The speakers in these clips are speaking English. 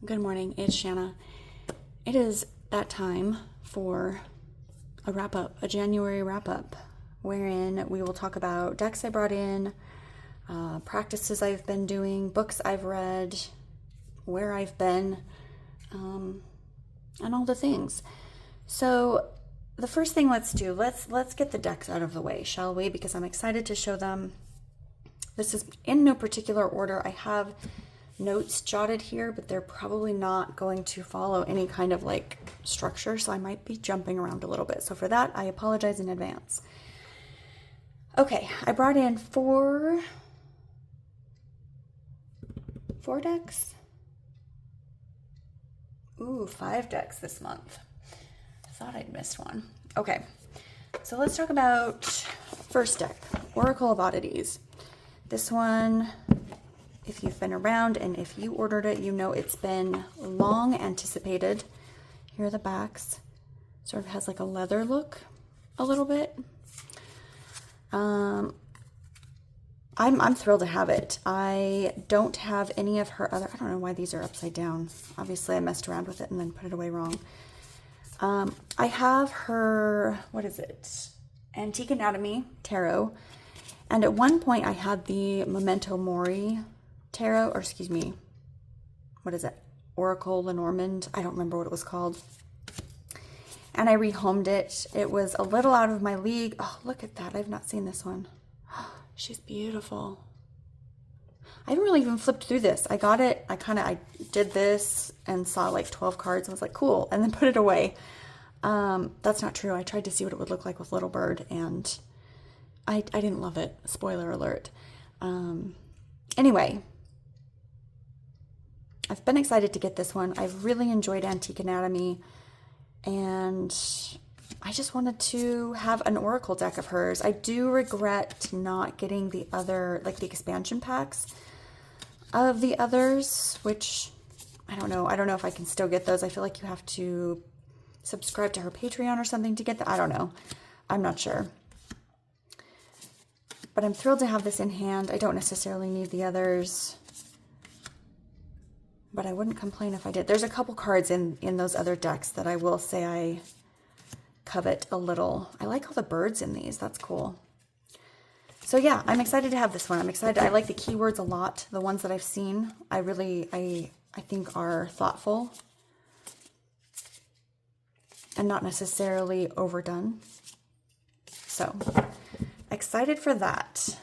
Good morning, it's Shanna. It is that time for a wrap-up, a January wrap-up, wherein we will talk about decks I brought in, practices I've been doing, books I've read, where I've been, and all the things. So the first thing let's get the decks out of the way, shall we? Because I'm excited to show them. This is in no particular order. I have notes jotted here, but they're probably not going to follow any kind of like structure, so I might be jumping around a little bit. So for that, I apologize in advance. Okay, I brought in four decks. Ooh, 5 decks this month. I thought I'd missed one. Okay, so let's talk about first deck, Oracle of Oddities. This one, if you've been around and if you ordered it, you know it's been long anticipated. Here are the backs. Sort of has like a leather look a little bit. I'm thrilled to have it. I don't have any of her other, I don't know why these are upside down. Obviously I messed around with it and then put it away wrong. I have her, what is it? Antique Anatomy Tarot. And at one point I had the Memento Mori Tarot, or excuse me, what is it? Oracle Lenormand. I don't remember what it was called. And I rehomed it. It was a little out of my league. Oh, look at that. I've not seen this one. She's beautiful. I haven't really even flipped through this. I got it. I did this and saw like 12 cards. I was like, cool. And then put it away. That's not true. I tried to see what it would look like with Little Bird and I didn't love it. Spoiler alert. Anyway, I've been excited to get this one. I've really enjoyed Antique Anatomy, and I just wanted to have an Oracle deck of hers. I do regret not getting the other, like the expansion packs of the others, which I don't know. I don't know if I can still get those. I feel like you have to subscribe to her Patreon or something to get that. I don't know. I'm not sure. But I'm thrilled to have this in hand. I don't necessarily need the others, but I wouldn't complain if I did. There's a couple cards in those other decks that I will say I covet a little. I like all the birds in these. That's cool. So yeah, I'm excited to have this one. I'm excited. I like the keywords a lot. The ones that I've seen, I think are thoughtful and not necessarily overdone. So excited for that.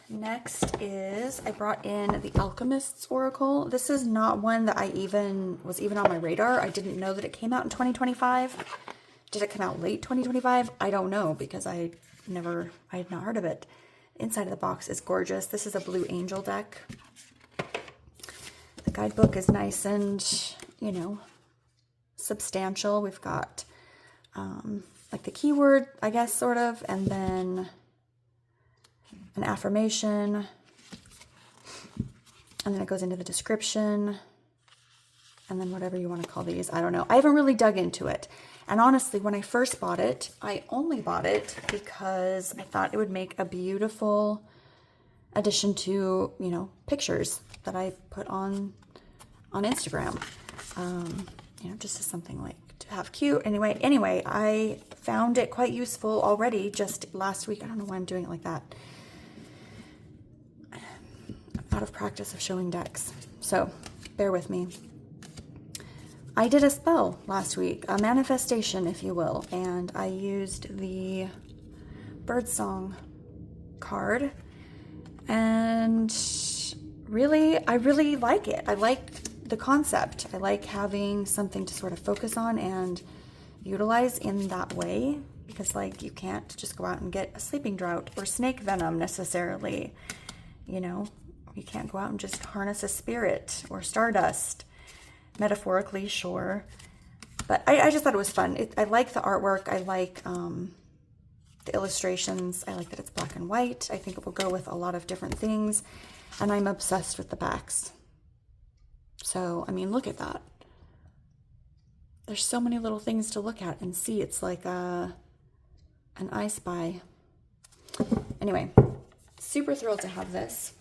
Next is, I brought in the Alchemist's Oracle. This is not one that was even on my radar. I didn't know that it came out in 2025. Did it come out late 2025? I don't know, because I had not heard of it. Inside of the box is gorgeous. This is a Blue Angel deck. The guidebook is nice and, you know, substantial. We've got like the keyword, I guess, sort of, and then an affirmation, and then it goes into the description, and then whatever you want to call these. I don't know. I haven't really dug into it. And honestly, when I first bought it, I only bought it because I thought it would make a beautiful addition to, you know, pictures that I put on Instagram. You know, just as something like to have cute. Anyway, I found it quite useful already just last week. I don't know why I'm doing it like that. I'm out of practice of showing decks, so bear with me. I did a spell last week, a manifestation, if you will, and I used the Birdsong card, and I really like it. I like the concept. I like having something to sort of focus on and utilize in that way, because like you can't just go out and get a sleeping drought or snake venom necessarily, you know. You can't go out and just harness a spirit or stardust, metaphorically, sure. But I just thought it was fun. I like the artwork. I like the illustrations. I like that it's black and white. I think it will go with a lot of different things. And I'm obsessed with the backs. So, I mean, look at that. There's so many little things to look at and see. It's like an I Spy. Anyway, super thrilled to have this.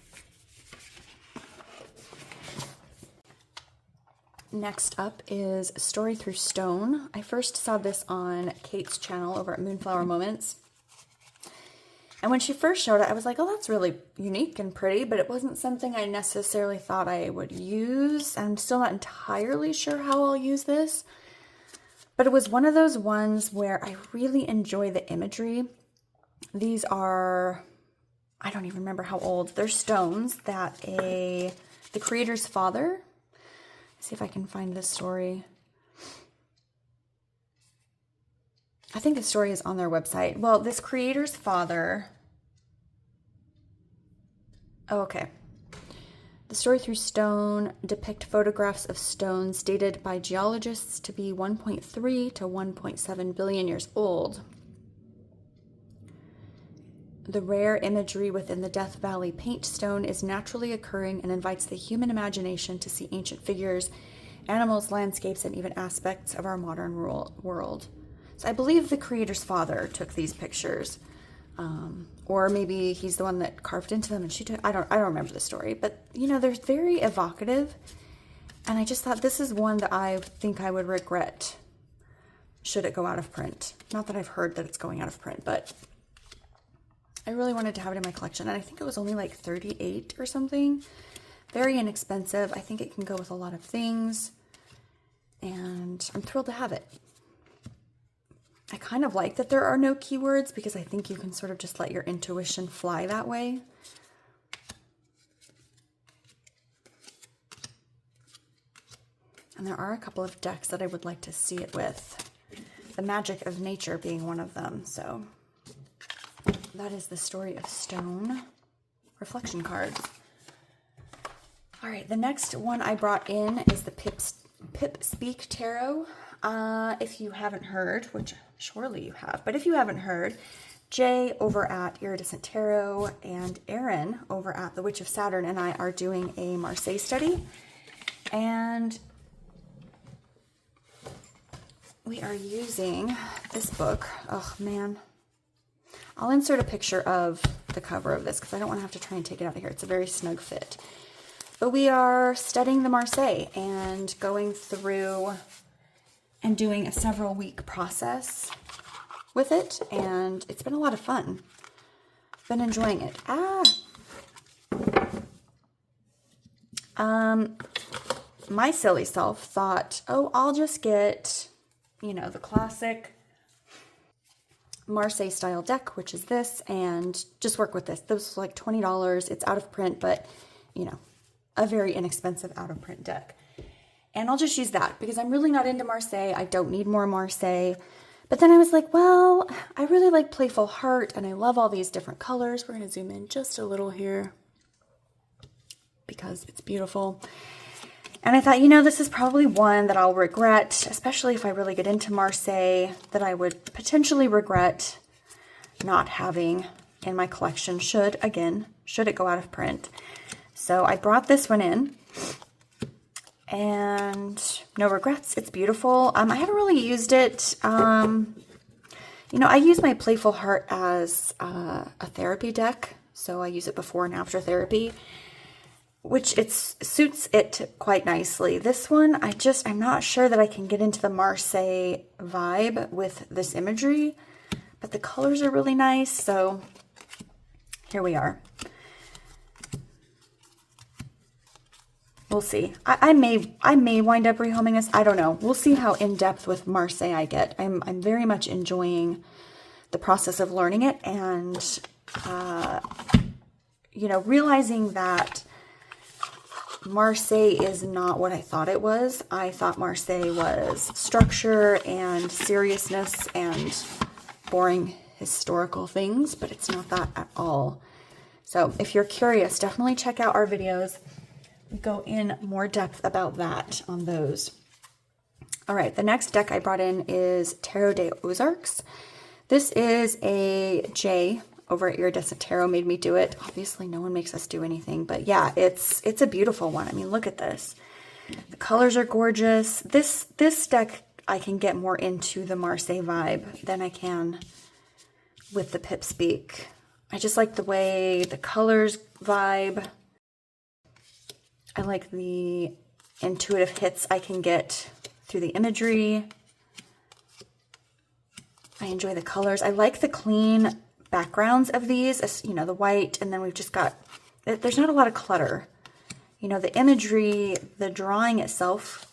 Next up is Story Through Stone. I first saw this on Kate's channel over at Moonflower Moments. And when she first showed it, I was like, oh, that's really unique and pretty, but it wasn't something I necessarily thought I would use. I'm still not entirely sure how I'll use this, but it was one of those ones where I really enjoy the imagery. These are, I don't even remember how old, they're stones that the creator's father, let's see if I can find this story. I think the story is on their website. Well, this creator's father, oh, okay. The Story Through Stone depict photographs of stones dated by geologists to be 1.3 to 1.7 billion years old. The rare imagery within the Death Valley paint stone is naturally occurring and invites the human imagination to see ancient figures, animals, landscapes, and even aspects of our modern world. So I believe the creator's father took these pictures, or maybe he's the one that carved into them and she took, I don't remember the story, but you know, they're very evocative. And I just thought this is one that I think I would regret should it go out of print. Not that I've heard that it's going out of print, but I really wanted to have it in my collection. And I think it was only like 38 or something. Very inexpensive. I think it can go with a lot of things. And I'm thrilled to have it. I kind of like that there are no keywords because I think you can sort of just let your intuition fly that way. And there are a couple of decks that I would like to see it with. The Magic of Nature being one of them. So that is the Story of Stone reflection cards. All right, the next one I brought in is the Pip Speak Tarot. If you haven't heard, which surely you have, but if you haven't heard, Jay over at Iridescent Tarot and Erin over at The Witch of Saturn and I are doing a Marseille study. And we are using this book. Oh, man. I'll insert a picture of the cover of this because I don't want to have to try and take it out of here. It's a very snug fit. But we are studying the Marseilles and going through and doing a several week process with it, and it's been a lot of fun. Been enjoying it. My silly self thought, oh, I'll just get, you know, the classic Marseille style deck, which is this, and just work with this. This was like $20. It's out of print, but you know, a very inexpensive out of print deck. And I'll just use that because I'm really not into Marseille. I don't need more Marseille. But then I was like, well, I really like Playful Heart and I love all these different colors. We're going to zoom in just a little here because it's beautiful. And I thought, you know, this is probably one that I'll regret, especially if I really get into Marseille, that I would potentially regret not having in my collection should it go out of print. So I brought this one in. And no regrets. It's beautiful. I haven't really used it. You know, I use my Playful Heart as a therapy deck. So I use it before and after therapy, which suits it quite nicely. This one, I'm not sure that I can get into the Marseille vibe with this imagery, but the colors are really nice. So here we are. We'll see. I may wind up rehoming this. I don't know. We'll see how in-depth with Marseille I get. I'm very much enjoying the process of learning it and, you know, realizing that Marseille is not what I thought it was. I thought Marseille was structure and seriousness and boring historical things, but it's not that at all. So if you're curious, definitely check out our videos. We go in more depth about that on those. All right, the next deck I brought in is Tarot des Ozarks. This is a J over at Iridescent Tarot made me do it. Obviously, no one makes us do anything, but yeah, it's a beautiful one. I mean, look at this. The colors are gorgeous. This deck, I can get more into the Marseille vibe than I can with the Pip Speak. I just like the way the colors vibe. I like the intuitive hits I can get through the imagery. I enjoy the colors. I like the clean backgrounds of these, you know, the white, and then we've just got, there's not a lot of clutter. You know, the imagery, the drawing itself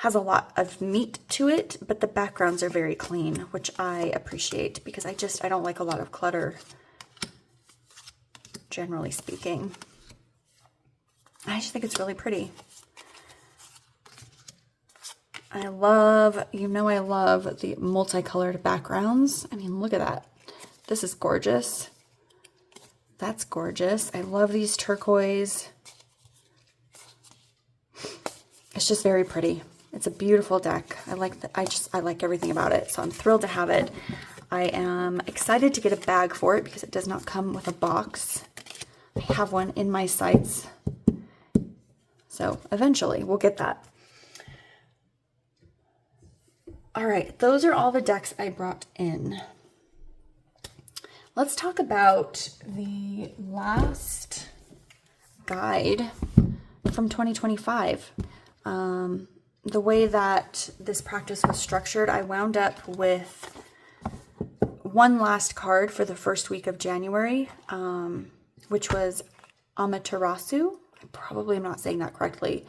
has a lot of meat to it, but the backgrounds are very clean, which I appreciate because I don't like a lot of clutter, generally speaking. I just think it's really pretty. I love, you know, I love the multicolored backgrounds. I mean, look at that. This is gorgeous. That's gorgeous. I love these turquoise. It's just very pretty. It's a beautiful deck. I like everything about it. So I'm thrilled to have it. I am excited to get a bag for it because it does not come with a box. I have one in my sights. So eventually we'll get that. All right, those are all the decks I brought in. Let's talk about the last guide from 2025. The way that this practice was structured, I wound up with one last card for the first week of January, which was Amaterasu. I probably am not saying that correctly.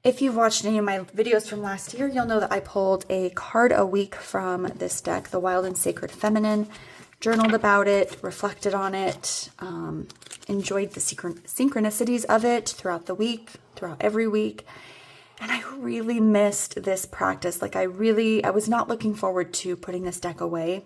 If you've watched any of my videos from last year, you'll know that I pulled a card a week from this deck, the Wild and Sacred Feminine, journaled about it, reflected on it, enjoyed the synchronicities of it throughout the week, throughout every week. And I really missed this practice. Like I was not looking forward to putting this deck away.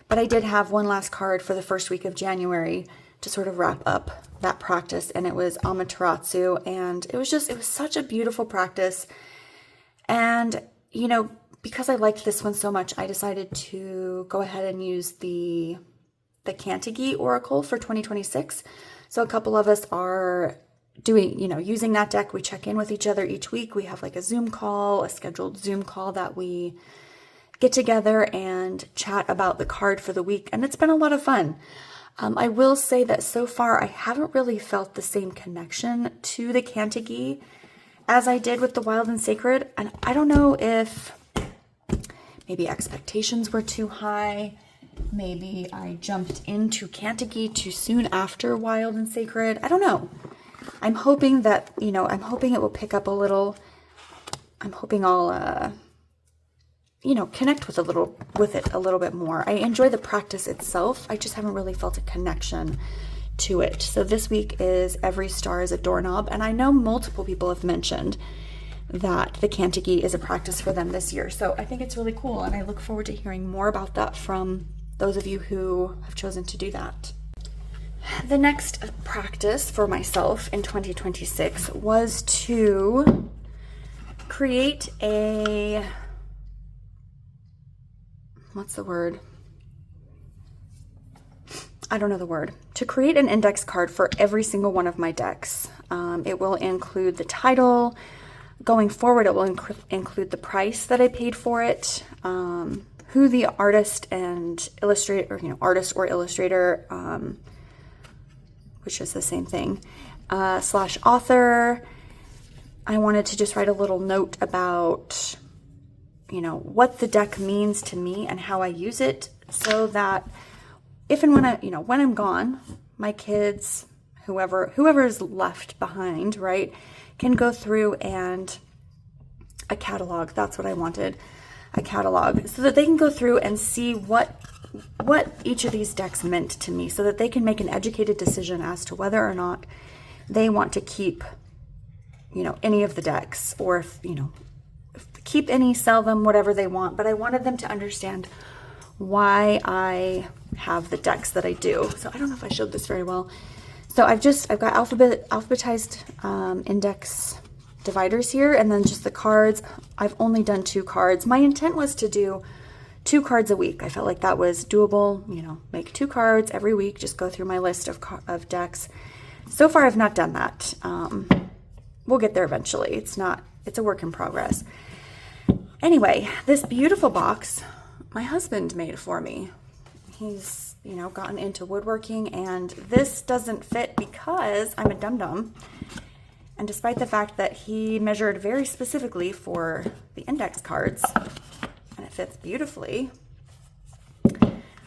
But I did have one last card for the first week of January to sort of wrap up that practice. And it was Amaterasu. And it was such a beautiful practice. And, you know, because I liked this one so much, I decided to go ahead and use the Kantigi Oracle for 2026. So a couple of us are doing, you know, using that deck. We check in with each other each week. We have like a Zoom call, a scheduled Zoom call that we get together and chat about the card for the week. And it's been a lot of fun. I will say that so far I haven't really felt the same connection to the Kantigi as I did with the Wild and Sacred. And I don't know if maybe expectations were too high. Maybe I jumped into Kantigi too soon after Wild and Sacred. I don't know. I'm hoping that, you know, I'm hoping it will pick up a little. I'm hoping I'll, you know, connect with it a little bit more. I enjoy the practice itself. I just haven't really felt a connection to it. So this week is Every Star is a Doorknob. And I know multiple people have mentioned that the Kantigi is a practice for them this year. So I think it's really cool. And I look forward to hearing more about that from those of you who have chosen to do that. The next practice for myself in 2026 was to create a, what's the word? I don't know the word. To create an index card for every single one of my decks. It will include the title. Going forward, it will include the price that I paid for it, who the artist and illustrator, or, you know, artist or illustrator, which is the same thing, / author. I wanted to just write a little note about, you know, what the deck means to me and how I use it, so that if and when when I'm gone, my kids, whoever is left behind, right, can go through and a catalog. That's what I wanted, a catalog, so that they can go through and see what each of these decks meant to me, so that they can make an educated decision as to whether or not they want to keep, you know, any of the decks, or if, you know, keep any, sell them, whatever they want. But I wanted them to understand why I have the decks that I do. So I don't know if I showed this very well. So I've got alphabetized index dividers here, and then just the cards. I've only done 2 cards. My intent was to do 2 cards a week. I felt like that was doable, you know, make 2 cards every week, just go through my list of decks. So far, I've not done that. We'll get there eventually. It's a work in progress. Anyway, this beautiful box, my husband made for me. He's, you know, gotten into woodworking, and this doesn't fit because I'm a dum-dum. And despite the fact that he measured very specifically for the index cards, and it fits beautifully,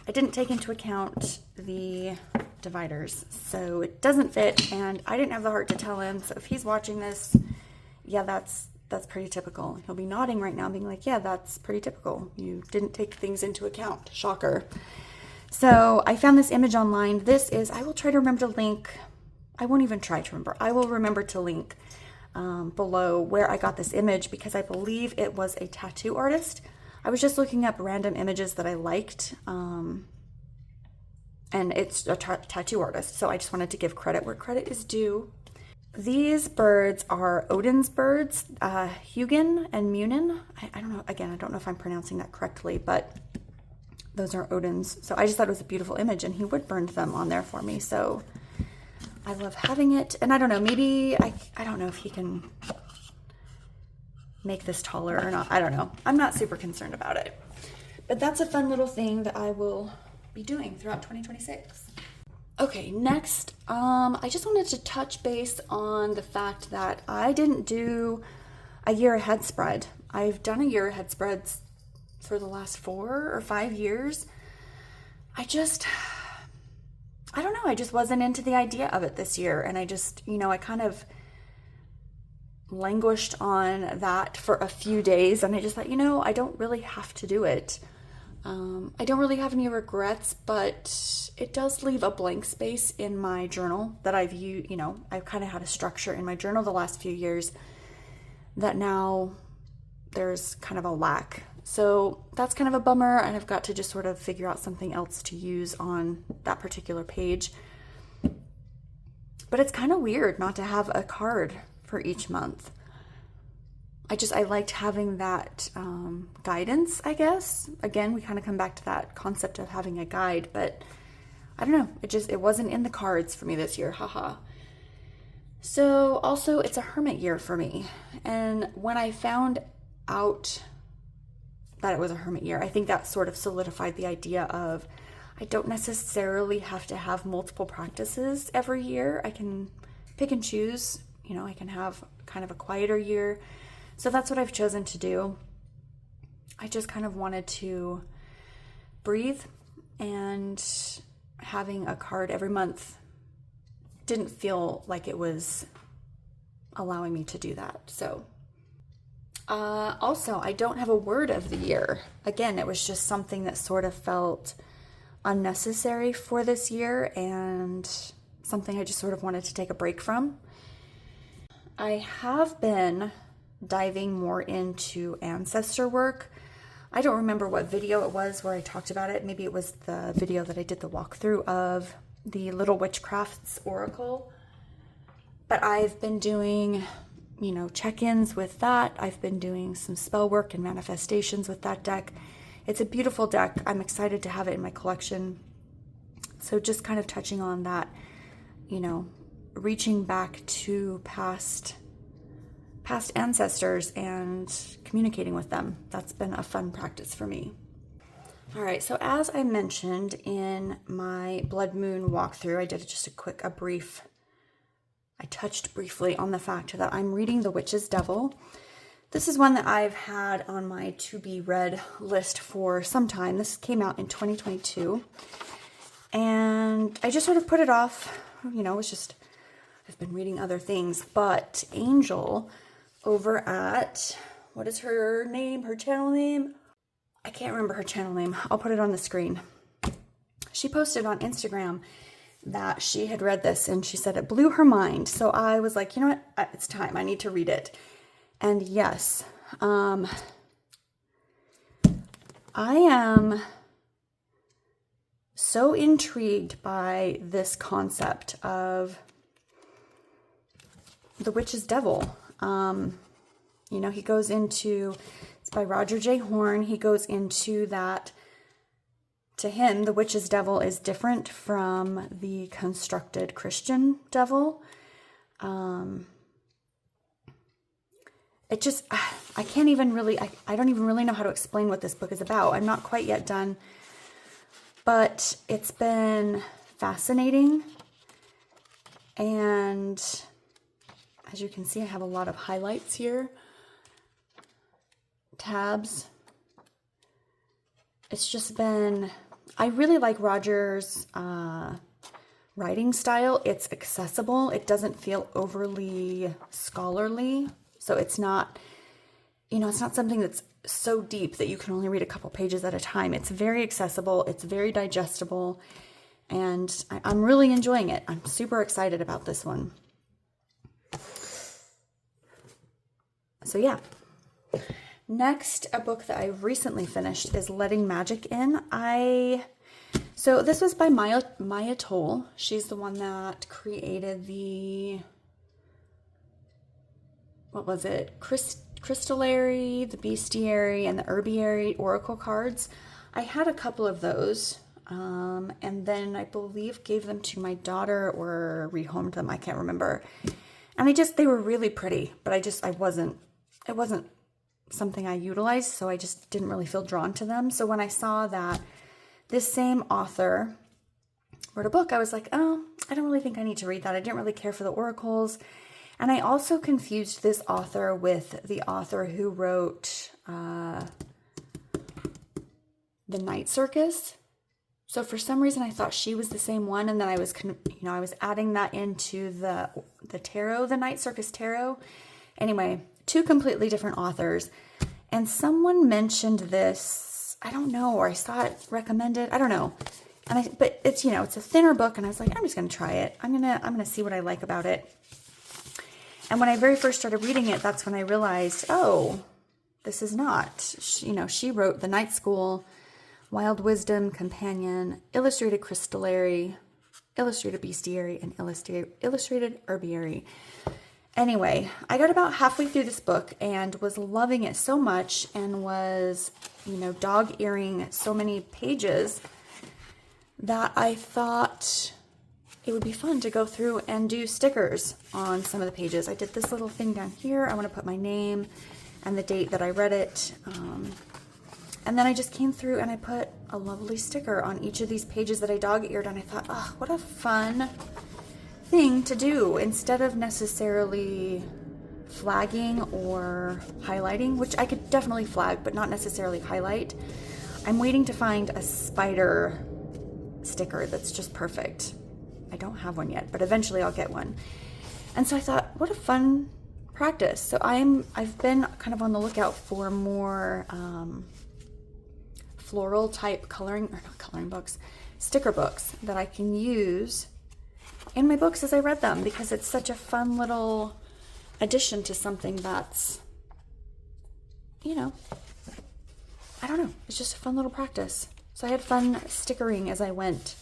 I didn't take into account the dividers. So it doesn't fit, and I didn't have the heart to tell him. So if he's watching this, yeah, that's pretty typical. He'll be nodding right now, being like, yeah, that's pretty typical. You didn't take things into account. Shocker. So I found this image online. This is, I will try to remember to link. I won't even try to remember. I will remember to link below where I got this image, because I believe it was a tattoo artist. I was just looking up random images that I liked, and it's a tattoo artist. So I just wanted to give credit where credit is due. These birds are Odin's birds, Hugin and Munin. I don't know, again, I don't know if I'm pronouncing that correctly, but those are Odin's. So I just thought it was a beautiful image, and he wood burned them on there for me. So I love having it. And I don't know, maybe, I don't know if he can make this taller or not. I don't know. I'm not super concerned about it. But that's a fun little thing that I will be doing throughout 2026. Okay, next, I just wanted to touch base on the fact that I didn't do a year ahead spread. I've done a year ahead spreads for the last 4 or 5 years. I don't know, I just wasn't into the idea of it this year. And I just, I kind of languished on that for a few days. And I just thought, I don't really have to do it. I don't really have any regrets, but it does leave a blank space in my journal that I've used. I've kind of had a structure in my journal the last few years that now there's kind of a lack. So that's kind of a bummer, and I've got to just sort of figure out something else to use on that particular page. But it's kind of weird not to have a card for each month. I liked having that guidance, I guess. Again, we kind of come back to that concept of having a guide, but I don't know. It wasn't in the cards for me this year. Haha. So also, it's a hermit year for me. And when I found out that it was a hermit year, I think that sort of solidified the idea of I don't necessarily have to have multiple practices every year. I can pick and choose. I can have kind of a quieter year. So that's what I've chosen to do. I just kind of wanted to breathe, and having a card every month didn't feel like it was allowing me to do that. So also, I don't have a word of the year. Again, it was just something that sort of felt unnecessary for this year, and something I just sort of wanted to take a break from. I have been diving more into ancestor work. I don't remember what video it was where I talked about it. Maybe it was the video that I did the walkthrough of the Little Witchcraft's Oracle. But I've been doing, check-ins with that. I've been doing some spell work and manifestations with that deck. It's a beautiful deck. I'm excited to have it in my collection. So just kind of touching on that, reaching back to past ancestors and communicating with them. That's been a fun practice for me. All right, so as I mentioned in my Blood Moon walkthrough, I did just I touched briefly on the fact that I'm reading The Witch's Devil. This is one that I've had on my to be read list for some time. This came out in 2022, and I just sort of put it off. It's just, I've been reading other things, but Angel over at, what is her name, her channel name? I can't remember her channel name. I'll put it on the screen. She posted on Instagram that she had read this, and she said it blew her mind. So I was like, you know what? It's time. I need to read it. And yes, I am so intrigued by this concept of the witch's devil. He goes into, it's by Roger J. Horn. He goes into that, to him, the witch's devil is different from the constructed Christian devil. I can't even really, I don't even really know how to explain what this book is about. I'm not quite yet done, but it's been fascinating, and As you can see, I have a lot of highlights here, tabs. It's just been, I really like Roger's writing style. It's accessible. It doesn't feel overly scholarly. So it's not, it's not something that's so deep that you can only read a couple pages at a time. It's very accessible. It's very digestible. And I'm really enjoying it. I'm super excited about this one. So yeah. Next, a book that I recently finished is Letting Magic In. So this was by Maya Toll. She's the one that created the, what was it? Crystallary, the Bestiary, and the Herbiary Oracle cards. I had a couple of those, and then I believe gave them to my daughter or rehomed them. I can't remember. And they were really pretty, but it wasn't something I utilized, so I just didn't really feel drawn to them. So when I saw that this same author wrote a book, I was like, oh, I don't really think I need to read that. I didn't really care for the oracles. And I also confused this author with the author who wrote The Night Circus. So for some reason I thought she was the same one, and then I was adding that into the tarot, the Night Circus tarot. Anyway, two completely different authors. And someone mentioned this, I don't know, or I saw it recommended, I don't know. But it's, it's a thinner book, and I was like, I'm just going to try it. I'm going to see what I like about it. And when I very first started reading it, that's when I realized, oh, this is not, she wrote The Night School, Wild Wisdom, Companion, Illustrated Crystallary, Illustrated Bestiary, and Illustrated Herbiary. Anyway, I got about halfway through this book and was loving it so much, and was, dog-earing so many pages that I thought it would be fun to go through and do stickers on some of the pages. I did this little thing down here. I want to put my name and the date that I read it. And then I just came through and I put a lovely sticker on each of these pages that I dog-eared, and I thought, oh, what a fun thing to do, instead of necessarily flagging or highlighting, which I could definitely flag, but not necessarily highlight. I'm waiting to find a spider sticker that's just perfect. I don't have one yet, but eventually I'll get one. And so I thought, what a fun practice. So I've been kind of on the lookout for more floral type sticker books that I can use in my books as I read them, because it's such a fun little addition to something that's, I don't know, it's just a fun little practice. So I had fun stickering as I went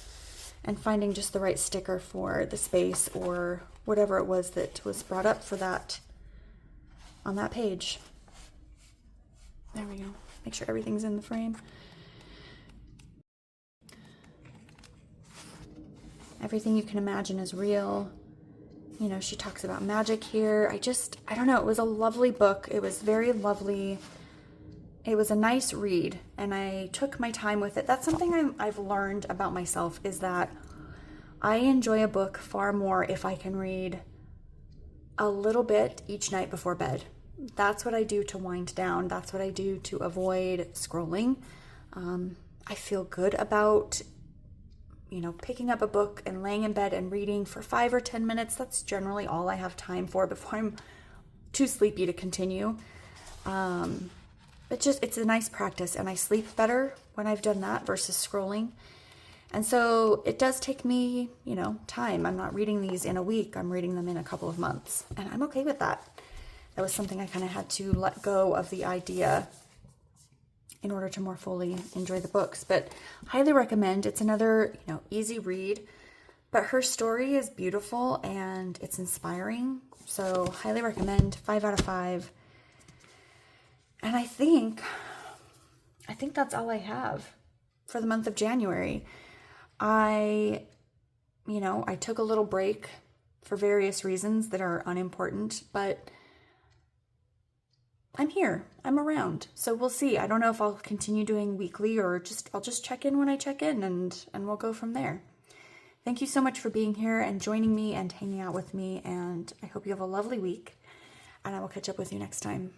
and finding just the right sticker for the space or whatever it was that was brought up for that on that page. There we go. Make sure everything's in the frame. Everything you can imagine is real. She talks about magic here. I don't know. It was a lovely book. It was very lovely. It was a nice read, and I took my time with it. That's something I've learned about myself, is that I enjoy a book far more if I can read a little bit each night before bed. That's what I do to wind down. That's what I do to avoid scrolling. I feel good about picking up a book and laying in bed and reading for 5 or 10 minutes. That's generally all I have time for before I'm too sleepy to continue. It's a nice practice, and I sleep better when I've done that versus scrolling. And so it does take me, time. I'm not reading these in a week. I'm reading them in a couple of months, and I'm okay with that. That was something I kind of had to let go of the idea in order to more fully enjoy the books. But highly recommend. It's another, easy read, but her story is beautiful and it's inspiring. So highly recommend. 5 out of 5. And I think that's all I have for the month of January. I took a little break for various reasons that are unimportant, but I'm here. I'm around. So we'll see. I don't know if I'll continue doing weekly or I'll just check in when I check in, and we'll go from there. Thank you so much for being here and joining me and hanging out with me, and I hope you have a lovely week, and I will catch up with you next time.